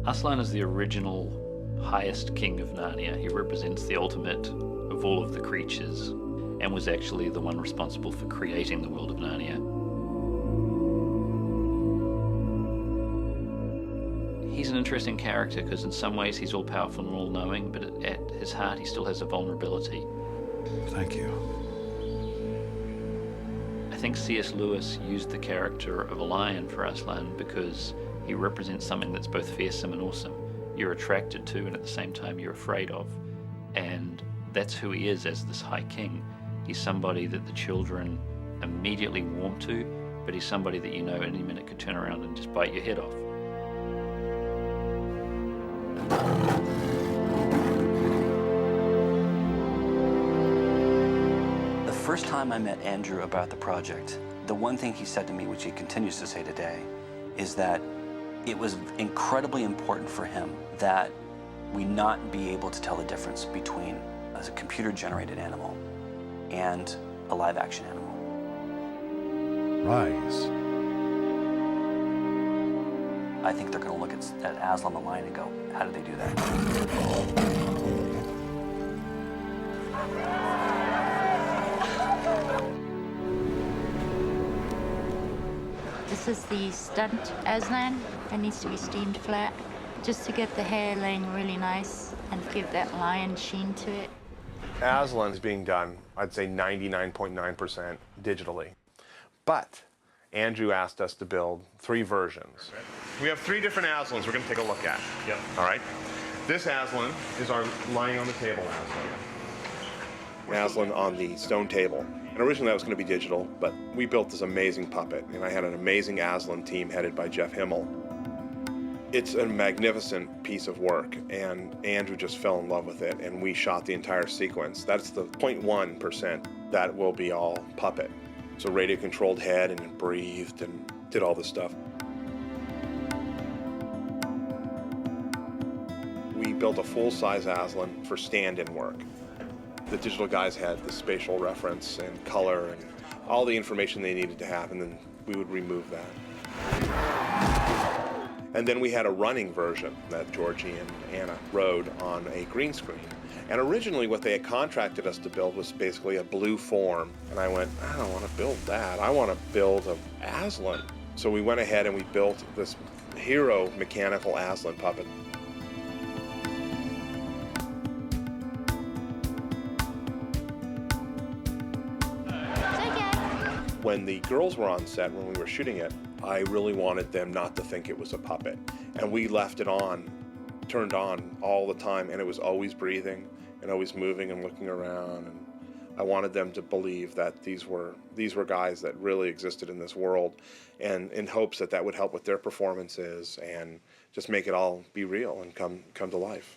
Aslan is the original highest king of Narnia. He represents the ultimate of all of the creatures and was actually the one responsible for creating the world of Narnia. He's an interesting character because in some ways he's all-powerful and all-knowing, but at his heart he still has a vulnerability. Thank you. I think C.S. Lewis used the character of a lion for Aslan because he represents something that's both fearsome and awesome. You're attracted to and at the same time you're afraid of. And that's who he is as this high king. He's somebody that the children immediately warm to, but he's somebody that you know any minute could turn around and just bite your head off. The first time I met Andrew about the project, the one thing he said to me, which he continues to say today, is that it was incredibly important for him that we not be able to tell the difference between a computer-generated animal and a live-action animal. Rise. I think they're going to look at Aslan the lion and go, how did they do that? This is the stunt Aslan. It needs to be steamed flat just to get the hair laying really nice and give that lion sheen to it. Aslan is being done, I'd say 99.9% digitally. But Andrew asked us to build 3 versions. We have 3 different Aslans we're going to take a look at. Yep. All right? This Aslan is our lying on the table Aslan. Aslan on the stone table. And originally that was going to be digital, but we built this amazing puppet, and I had an amazing Aslan team headed by Jeff Himmel. It's a magnificent piece of work, and Andrew just fell in love with it, and we shot the entire sequence. That's the 0.1% that will be all puppet. So radio-controlled head, and it breathed and did all this stuff. We built a full-size Aslan for stand-in work. The digital guys had the spatial reference and color and all the information they needed to have, and then we would remove that. And then we had a running version that Georgie and Anna rode on a green screen. And originally what they had contracted us to build was basically a blue form. And I went, I don't want to build that. I want to build an Aslan. So we went ahead and we built this hero mechanical Aslan puppet. When the girls were on set, when we were shooting it, I really wanted them not to think it was a puppet. And we left it on, turned on all the time, and it was always breathing and always moving and looking around. And I wanted them to believe that these were guys that really existed in this world, and in hopes that that would help with their performances and just make it all be real and come to life.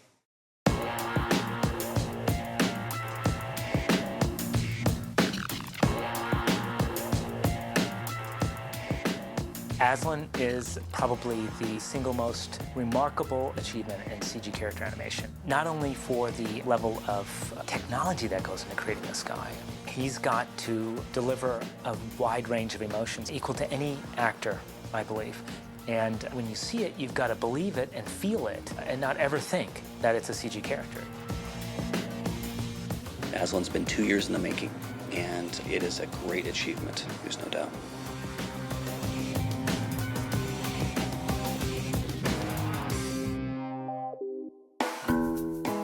Aslan is probably the single most remarkable achievement in CG character animation. Not only for the level of technology that goes into creating the sky, he's got to deliver a wide range of emotions equal to any actor, I believe. And when you see it, you've got to believe it and feel it and not ever think that it's a CG character. Aslan's been 2 years in the making, and it is a great achievement, there's no doubt.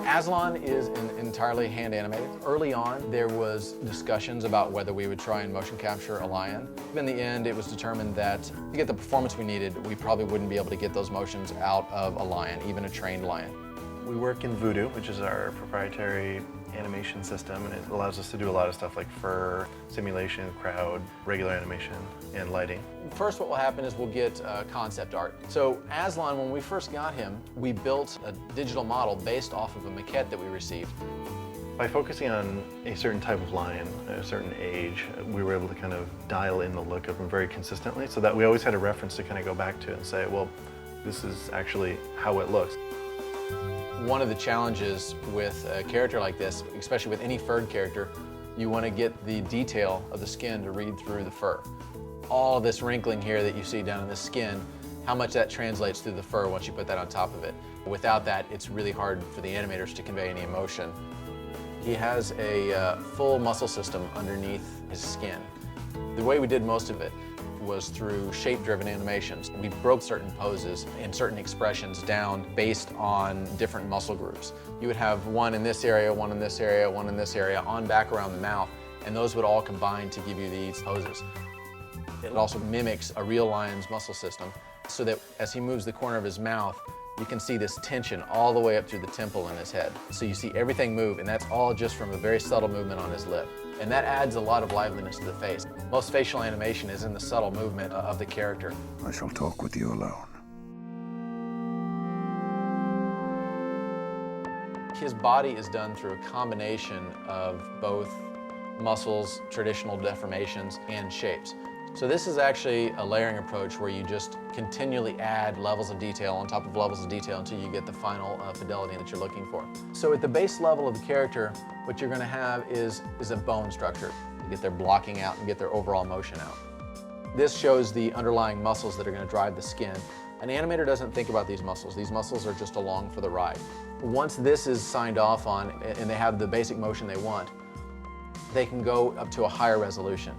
Aslan is entirely hand animated. Early on, there was discussions about whether we would try and motion capture a lion. In the end, it was determined that to get the performance we needed, we probably wouldn't be able to get those motions out of a lion, even a trained lion. We work in Voodoo, which is our proprietary animation system, and it allows us to do a lot of stuff like fur, simulation, crowd, regular animation, and lighting. First, what will happen is we'll get concept art. So Aslan, when we first got him, we built a digital model based off of a maquette that we received. By focusing on a certain type of lion at a certain age, we were able to kind of dial in the look of him very consistently, so that we always had a reference to kind of go back to and say, well, this is actually how it looks. One of the challenges with a character like this, especially with any furred character, you want to get the detail of the skin to read through the fur. All this wrinkling here that you see down in the skin how much that translates through the fur once you put that on top of it. Without that, it's really hard for the animators to convey any emotion. He has a full muscle system underneath his skin. The way we did most of it was through shape-driven animations. We broke certain poses and certain expressions down based on different muscle groups. You would have one in this area, one in this area, one in this area, on back around the mouth, and those would all combine to give you these poses. It also mimics a real lion's muscle system, so that as he moves the corner of his mouth, you can see this tension all the way up through the temple in his head. So you see everything move, and that's all just from a very subtle movement on his lip. And that adds a lot of liveliness to the face. Most facial animation is in the subtle movement of the character. I shall talk with you alone. His body is done through a combination of both muscles, traditional deformations, and shapes. So this is actually a layering approach where you just continually add levels of detail on top of levels of detail until you get the final fidelity that you're looking for. So at the base level of the character, what you're going to have is a bone structure to get their blocking out and get their overall motion out. This shows the underlying muscles that are going to drive the skin. An animator doesn't think about these muscles. These muscles are just along for the ride. Once this is signed off on and they have the basic motion they want, they can go up to a higher resolution.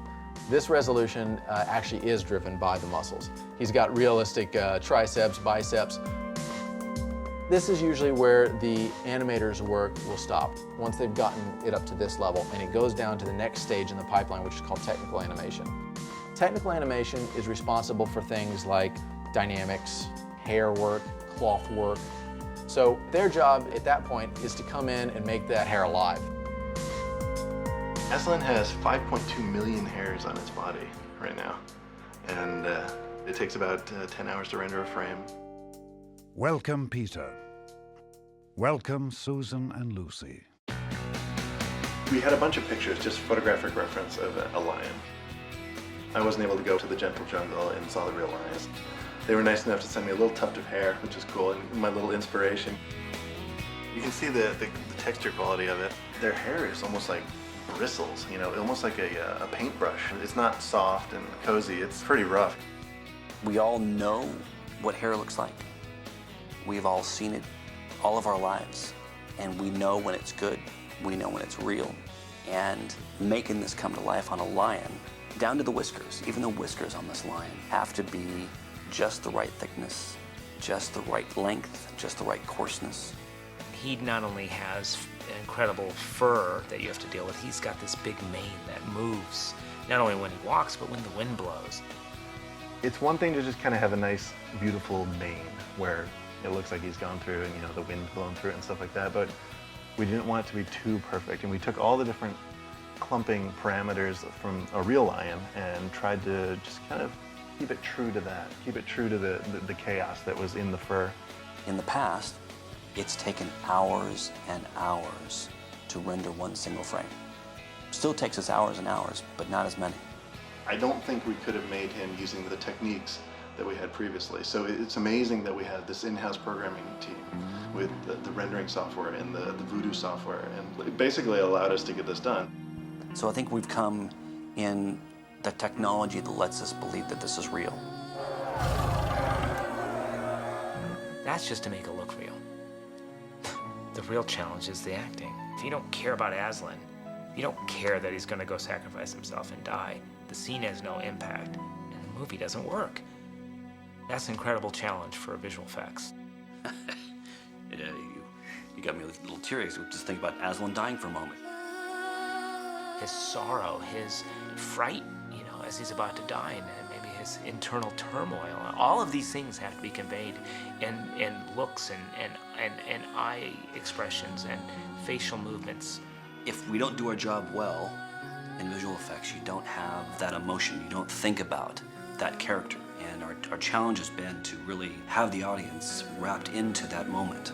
This resolution actually is driven by the muscles. He's got realistic triceps, biceps. This is usually where the animator's work will stop, once they've gotten it up to this level, and it goes down to the next stage in the pipeline, which is called technical animation. Technical animation is responsible for things like dynamics, hair work, cloth work. So their job at that point is to come in and make that hair alive. Aslan has 5.2 million hairs on its body right now, and it takes about 10 hours to render a frame. Welcome, Peter. Welcome, Susan and Lucy. We had a bunch of pictures, just photographic reference of a lion. I wasn't able to go to the gentle jungle and saw the real lions. They were nice enough to send me a little tuft of hair, which is cool, and my little inspiration. You can see the texture quality of it. Their hair is almost like bristles, you know, almost like a paintbrush. It's not soft and cozy, it's pretty rough. We all know what hair looks like. We've all seen it all of our lives, and we know when it's good, we know when it's real. And making this come to life on a lion, down to the whiskers, even the whiskers on this lion have to be just the right thickness, just the right length, just the right coarseness. He not only has incredible fur that you have to deal with, he's got this big mane that moves, not only when he walks, but when the wind blows. It's one thing to just kind of have a nice, beautiful mane where it looks like he's gone through and, you know, the wind's blown through it and stuff like that, but we didn't want it to be too perfect, and we took all the different clumping parameters from a real lion and tried to just kind of keep it true to that, keep it true to the chaos that was in the fur. In the past, it's taken hours and hours to render one single frame. Still takes us hours and hours, but not as many. I don't think we could have made him using the techniques that we had previously. So it's amazing that we have this in-house programming team with the rendering software and the Voodoo software, and it basically allowed us to get this done. So I think we've come in the technology that lets us believe that this is real. That's just to make it look real. The real challenge is the acting. If you don't care about Aslan, if you don't care that he's gonna go sacrifice himself and die, the scene has no impact, and the movie doesn't work. That's an incredible challenge for visual effects. You got me a little teary, so just think about Aslan dying for a moment. His sorrow, his fright, you know, as he's about to die, and maybe his internal turmoil. All of these things have to be conveyed in looks and eye expressions and facial movements. If we don't do our job well in visual effects, you don't have that emotion, you don't think about that character. And our challenge has been to really have the audience wrapped into that moment.